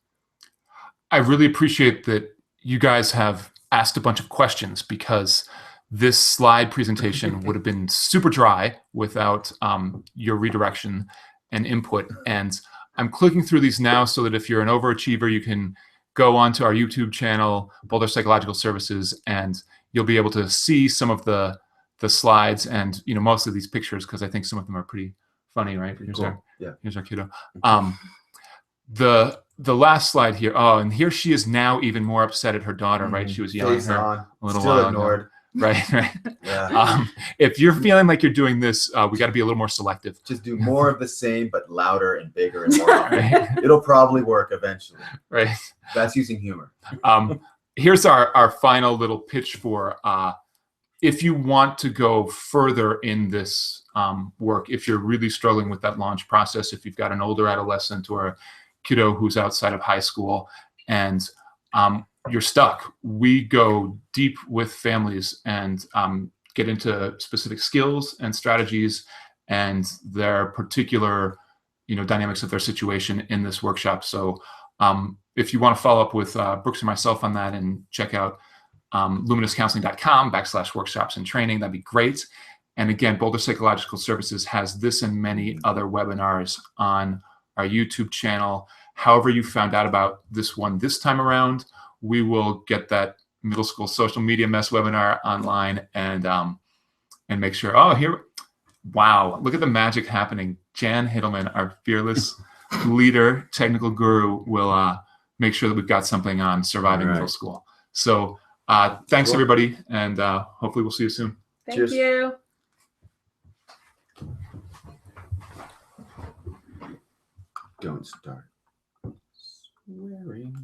I really appreciate that you guys have asked a bunch of questions, because this slide presentation would have been super dry without your redirection and input. And I'm clicking through these now so that if you're an overachiever, you can go onto our YouTube channel, Boulder Psychological Services, and you'll be able to see some of the slides and most of these pictures, because I think some of them are pretty funny, right? Here's
cool.
Here's our kiddo. The last slide here. Oh, and here she is now even more upset at her daughter, right? She was yelling at her a little while
ignored.
ago. Right.
Yeah.
If you're feeling like you're doing this, we got to be a little more selective.
Just do more of the same, but louder and bigger and more often. Right. It'll probably work eventually.
Right.
That's using humor.
Here's our final little pitch for if you want to go further in this work, if you're really struggling with that launch process, if you've got an older adolescent or a kiddo who's outside of high school and you're stuck, we go deep with families and get into specific skills and strategies and their particular dynamics of their situation in this workshop. So if you want to follow up with Brooks and myself on that and check out luminouscounseling.com/workshops and training. That'd be great. And again, Boulder Psychological Services has this and many other webinars on our YouTube channel. However you found out about this one this time around, we will get that middle school social media mess webinar online and make sure, oh, here, wow, look at the magic happening. Jan Hiddleman, our fearless leader, technical guru, will make sure that we've got something on surviving middle school. So thanks, everybody, and hopefully we'll see you soon.
Thank
Cheers.
you.
Don't start swearing.